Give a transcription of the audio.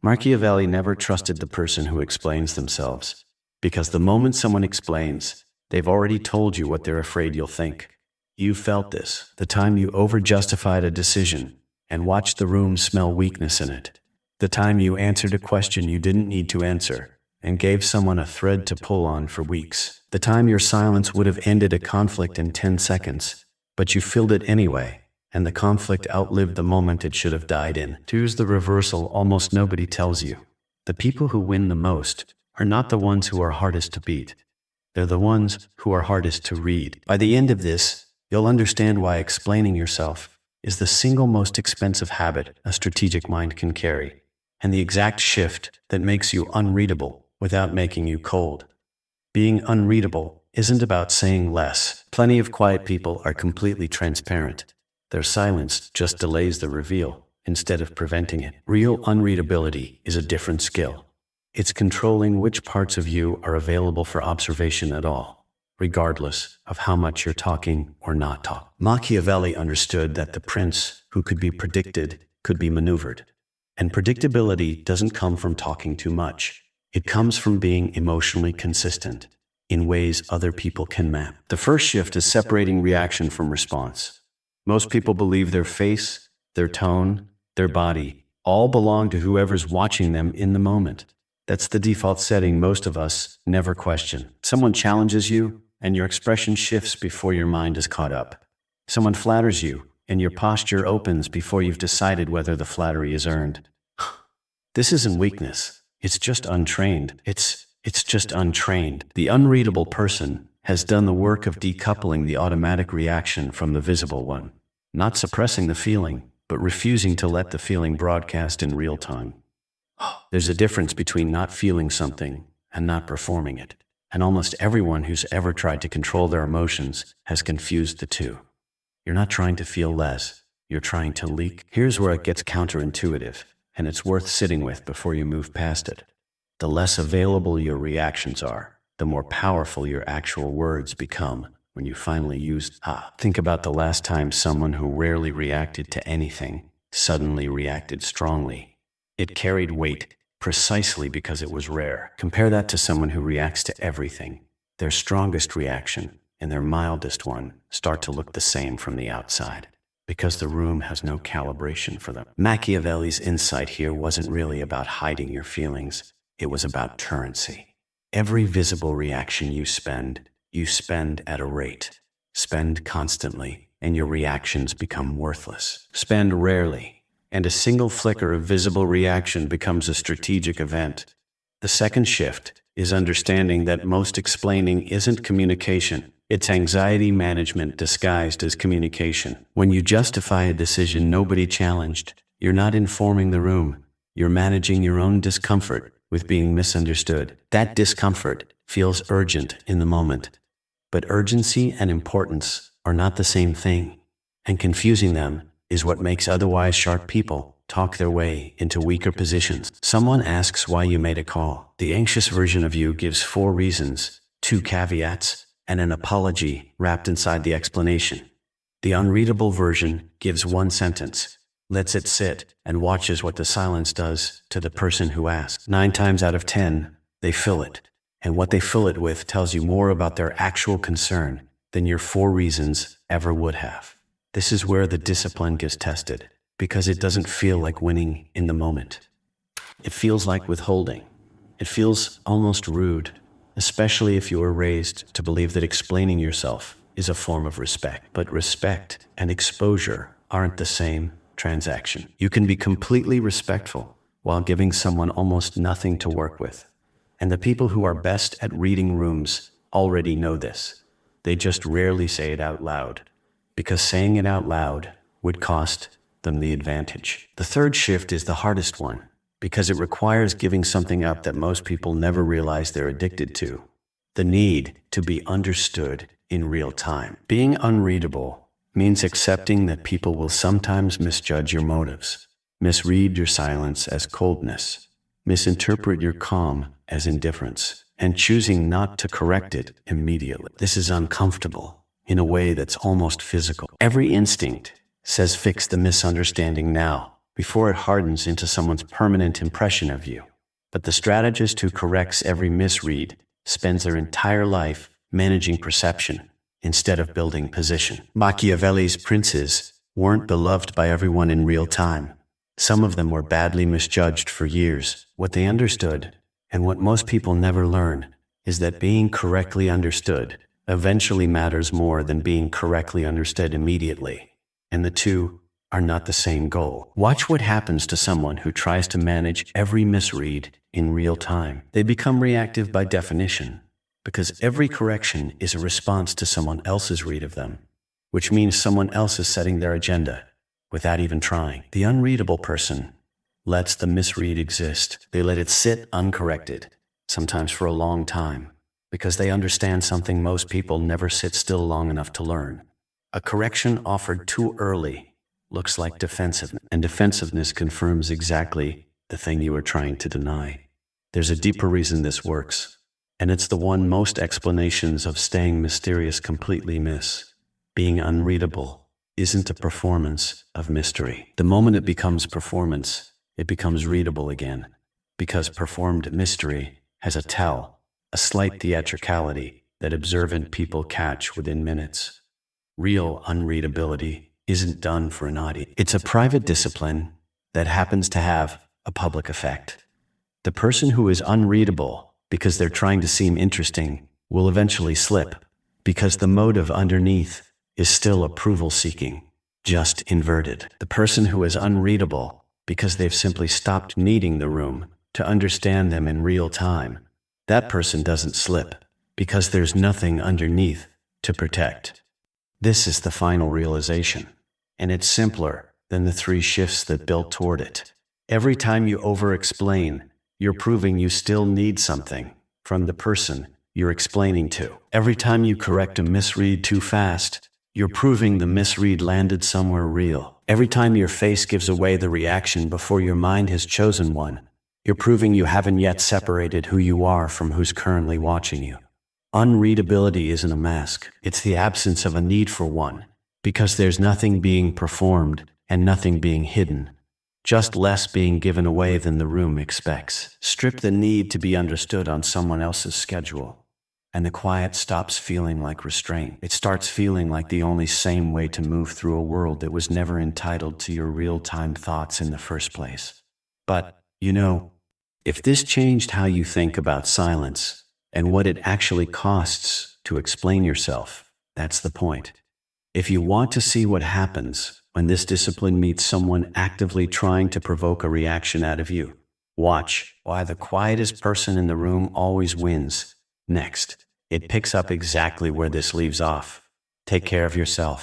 Machiavelli never trusted the person who explains themselves, because the moment someone explains, they've already told you what they're afraid you'll think. You felt this the time you over-justified a decision and watched the room smell weakness in it. The time you answered a question you didn't need to answer and gave someone a thread to pull on for weeks. The time your silence would have ended a conflict in 10 seconds, but you filled it anyway, and the conflict outlived the moment it should have died in. Here's the reversal almost nobody tells you. The people who win the most are not the ones who are hardest to beat. They're the ones who are hardest to read. By the end of this, you'll understand why explaining yourself is the single most expensive habit a strategic mind can carry, and the exact shift that makes you unreadable without making you cold. Being unreadable isn't about saying less. Plenty of quiet people are completely transparent. Their silence just delays the reveal instead of preventing it. Real unreadability is a different skill. It's controlling which parts of you are available for observation at all, regardless of how much you're talking or not talking. Machiavelli understood that the prince who could be predicted could be maneuvered. And predictability doesn't come from talking too much. It comes from being emotionally consistent in ways other people can map. The first shift is separating reaction from response. Most people believe their face, their tone, their body all belong to whoever's watching them in the moment. That's the default setting most of us never question. Someone challenges you, and your expression shifts before your mind is caught up. Someone flatters you, and your posture opens before you've decided whether the flattery is earned. This isn't weakness. It's just untrained. It's just untrained. The unreadable person has done the work of decoupling the automatic reaction from the visible one, not suppressing the feeling, but refusing to let the feeling broadcast in real time. There's a difference between not feeling something and not performing it, and almost everyone who's ever tried to control their emotions has confused the two. You're not trying to feel less, you're trying to leak. Here's where it gets counterintuitive, and it's worth sitting with before you move past it. The less available your reactions are, the more powerful your actual words become when you finally use Think about the last time someone who rarely reacted to anything suddenly reacted strongly. It carried weight precisely because it was rare. Compare that to someone who reacts to everything. Their strongest reaction and their mildest one start to look the same from the outside, because the room has no calibration for them. Machiavelli's insight here wasn't really about hiding your feelings. It was about currency. Every visible reaction you spend at a rate. Spend constantly, and your reactions become worthless. Spend rarely, and a single flicker of visible reaction becomes a strategic event. The second shift is understanding that most explaining isn't communication. It's anxiety management disguised as communication. When you justify a decision nobody challenged, you're not informing the room. You're managing your own discomfort with being misunderstood. That discomfort feels urgent in the moment. But urgency and importance are not the same thing, and confusing them is what makes otherwise sharp people talk their way into weaker positions. Someone asks why you made a call. The anxious version of you gives 4 reasons, 2 caveats, and an apology wrapped inside the explanation. The unreadable version gives 1 sentence, lets it sit, and watches what the silence does to the person who asks. 9 times out of 10, they fill it. And what they fill it with tells you more about their actual concern than your 4 reasons ever would have. This is where the discipline gets tested, because it doesn't feel like winning in the moment. It feels like withholding. It feels almost rude, especially if you were raised to believe that explaining yourself is a form of respect. But respect and exposure aren't the same transaction. You can be completely respectful while giving someone almost nothing to work with. And the people who are best at reading rooms already know this. They just rarely say it out loud, because saying it out loud would cost them the advantage. The third shift is the hardest one, because it requires giving something up that most people never realize they're addicted to: the need to be understood in real time. Being unreadable means accepting that people will sometimes misjudge your motives, misread your silence as coldness, misinterpret your calm as indifference, and choosing not to correct it immediately. This is uncomfortable in a way that's almost physical. Every instinct says fix the misunderstanding now, before it hardens into someone's permanent impression of you. But the strategist who corrects every misread spends their entire life managing perception instead of building position. Machiavelli's princes weren't beloved by everyone in real time. Some of them were badly misjudged for years. What they understood, and what most people never learn, is that being correctly understood eventually matters more than being correctly understood immediately. And the two are not the same goal. Watch what happens to someone who tries to manage every misread in real time. They become reactive by definition, because every correction is a response to someone else's read of them, which means someone else is setting their agenda without even trying. The unreadable person lets the misread exist. They let it sit uncorrected, sometimes for a long time, because they understand something most people never sit still long enough to learn. A correction offered too early looks like defensiveness, and defensiveness confirms exactly the thing you are trying to deny. There's a deeper reason this works, and it's the one most explanations of staying mysterious completely miss. Being unreadable isn't a performance of mystery. The moment it becomes performance, it becomes readable again, because performed mystery has a tell, a slight theatricality that observant people catch within minutes. Real unreadability isn't done for an audience. It's a private discipline that happens to have a public effect. The person who is unreadable because they're trying to seem interesting will eventually slip, because the motive underneath is still approval seeking, just inverted. The person who is unreadable because they've simply stopped needing the room to understand them in real time, that person doesn't slip, because there's nothing underneath to protect. This is the final realization, and it's simpler than the 3 shifts that built toward it. Every time you over-explain, you're proving you still need something from the person you're explaining to. Every time you correct a misread too fast, you're proving the misread landed somewhere real. Every time your face gives away the reaction before your mind has chosen one, you're proving you haven't yet separated who you are from who's currently watching you. Unreadability isn't a mask, it's the absence of a need for one, because there's nothing being performed and nothing being hidden, just less being given away than the room expects. Strip the need to be understood on someone else's schedule, and the quiet stops feeling like restraint. It starts feeling like the only sane way to move through a world that was never entitled to your real-time thoughts in the first place. But, if this changed how you think about silence and what it actually costs to explain yourself, that's the point. If you want to see what happens when this discipline meets someone actively trying to provoke a reaction out of you, watch why the quietest person in the room always wins. Next, it picks up exactly where this leaves off. Take care of yourself.